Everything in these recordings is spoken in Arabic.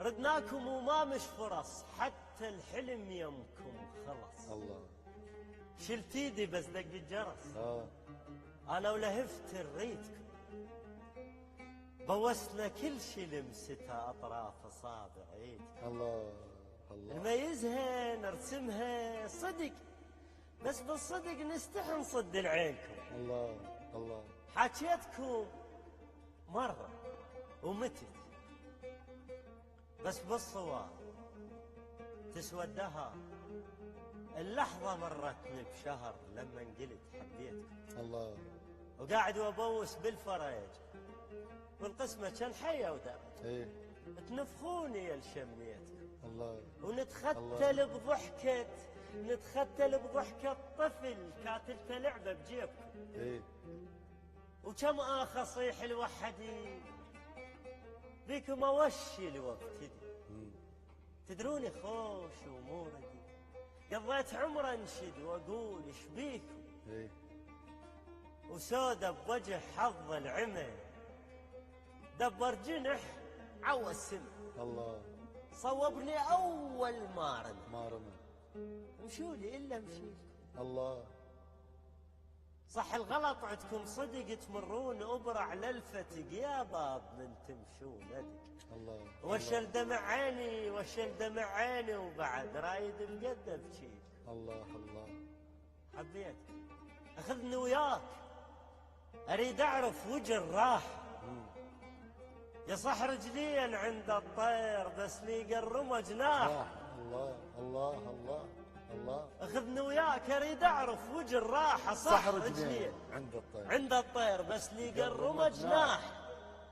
ردناكم وما مش فرص، حتى الحلم يمكم خلص. الله. شلت ايدي بس دق الجرس. انا ولهفت ريتكم، بوسنا كل شي لمسته اطراف اصابع ايدكم. الله الله. نميزها نرسمها صدق، بس بالصدق نستحي نصد لعينكم. الله الله. حكيتكم مرة ومتت، بس بالصواب تسودها اللحظة مرتني بشهر لما قلت حبيتكم. الله. وقاعد وابوس بالفرج والقسمة كان حية ودرج. ايه. تنفخوني يا شميتكم. الله. ونتختل بضحكة، نتختل بضحكة طفل كاتلته لعبة بجيبكم. ايه. وكم اخ اصيح لوحدي بيكم اوشل وابتدي. تدروني خوش وموردي، قضيت عمر انشد واقول ايش بيكم. ايه. وسودة بوجه حظ العمى، دبر جنح عوى السم. الله. صوبني اول ما رمى، ما رمى. مشولي الا مشيلكم. الله. صح الغلط عندكم صدق، تمرون ابرع للفتق يا باب من تمشون ادق. الله. وشل دمع عيني وشل دمع عيني، وبعد رايد مقدم شيء. الله الله. حبيتك اخذني وياك، اريد اعرف وجه الراحه. يا صح رجليا عند الطير، بس لي قرمه جناح. الله الله الله الله. اخذني وياك اريد اعرف وجه الراحه. صح رجليا عند الطير، عند الطير، بس لي قرمه جناح.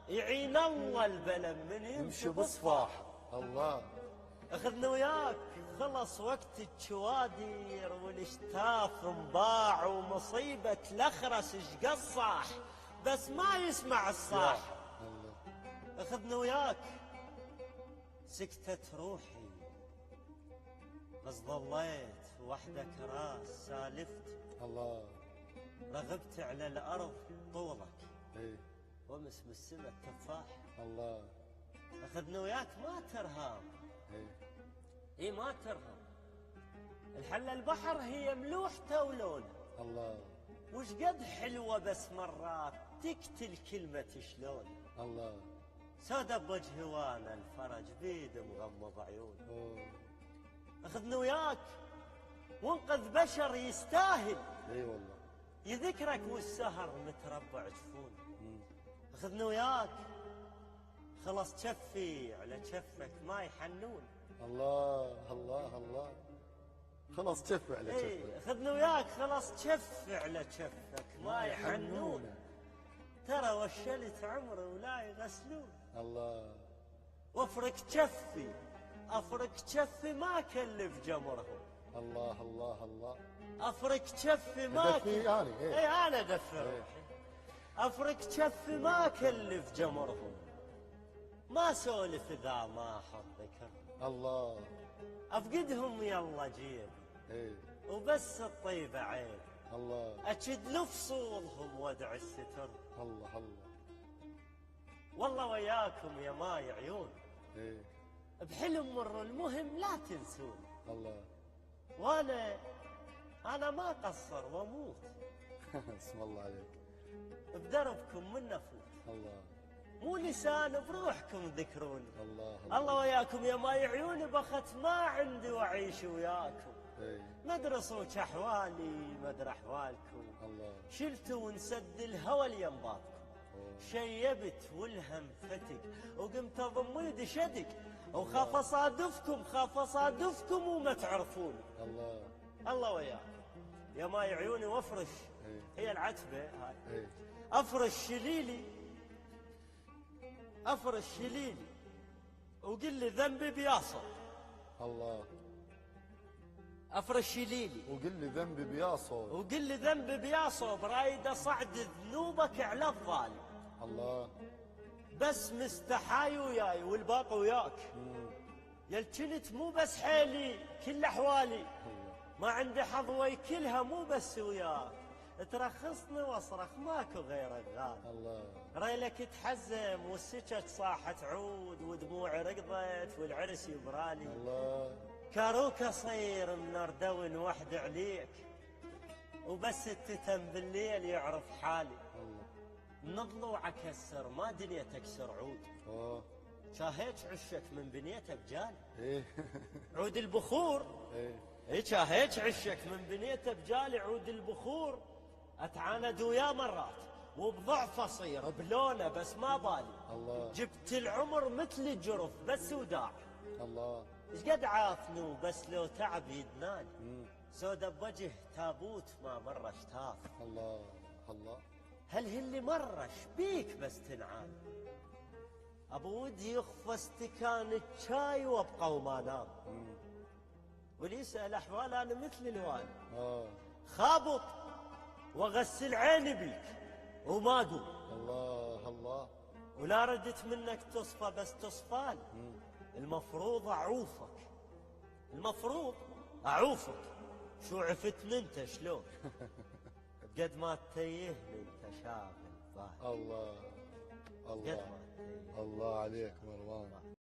يعين الله البلم من يمشي بصفاح. الله. اخذني وياك خلص وقت الشوادير، والاشتاف انباع، ومصيبة الاخرس شقصاح، بس ما يسمع الصاح. اخذني وياك سكتت روحي، بس ظليت وحدك راس سالفت. الله. رغبت على الارض طولك، ايه. ومس بالسما التفاح. الله. اخذني وياك ما ترهام. ايه ما ترهب. الحل البحر هي ملوحته ولونه. الله. وش قد حلوه، بس مرات تقتل كلمة شلون. الله. سودة بوجهي وانا الفرج بيد مغمض عيونه. اخذني وياك وانقذ بشر يستاهل. اي والله. يذكرك والسهر متربع جفون. اخذني وياك خلص شفي على شفك ما يحنون. الله الله الله. خلاص تشفع على شفك. ايه خذني وياك خلاص تشفع على شفك ما يحنون. ترى وشلت عمري ولا يغسلون. الله. وافرك شفي افرك شفي ما كلف جمرهم. الله الله الله. افرك شفي ما دفي انا. ايه انا دفي روحي. افرك شفي ما كلف جمرهم، ما سولف اذا ما حط ذكر. الله. افقدهم يلا جيبي. ايه. وبس الطيبة عيب. الله. أشد لفصولهم وادع الستر. الله الله. والله وياكم يا ماي عيون. ايه. بحلم مر المهم لا تنسون. الله. وانا ما قصر واموت. اسم الله عليك. بدربكم من نفوت. الله. مو لسان بروحكم ذكروني. الله الله وياكم يا ماي عيوني، بخت ما عندي واعيش وياكم. ايه. مدرسوا احوالي مدر احوالكم. الله. شلتوا ونسد الهوى لينباطكم. شيبت والهم فتق، وقمت اضم يدي شدق، وخاف اصادفكم خاف اصادفكم وما تعرفون. الله. الله وياكم يا ماي عيوني. وافرش ايه. هي العتبه هاي. ايه. افرش شليلي افرش شليلي، وقل لي ذنبي بياصر. الله. افرش شليلي وقل لي ذنبي بياصر. وقل لي ذنبي بياصر، برايد اصعد ذنوبك على الظالم. الله. بس مستحاي وياي والباقي وياك. يا كنت مو بس حيلي كل احوالي، ما عندي حظوي كلها مو بس وياك. ترخصني واصرخ ماكو غيرك غالي. الله ريلك تحزم والسكك صاحت عود ودموع رقضت والعرس يبرالي. الله كاروك اصير من اردون وحد عليك وبس التتم بالليل يعرف حالي. الله من ضلوعك كسر ما دنيتك اكسر عود. شاهيت عشك من بنيتك جالي. ايه عود البخور. ايه شاهيت عشك من بنيته بجالي. عود البخور اتعاند ويا مرات وبضعف اصير بلونه بس ما بالي. الله جبت العمر مثل الجرف بس وداع. الله ايش قد عافني وبس لو تعب يدناني. سودا بوجه تابوت ما مره اشتاف. الله الله هل اللي مره شبيك بس تنعان. ابو ودي يخفى استكان الشاي وابقى وما نام. واللي يسأل احوال انا مثل الوالي. خابط واغسل عيني بيك وما اقوم. الله الله ولا ردت منك تصفى بس تصفال. المفروض اعوفك. المفروض اعوفك. شو عفتني انت شلون. قد ما تتيهني انت شاغل بالي. الله قد الله ما تتيهني. الله عليك مروان.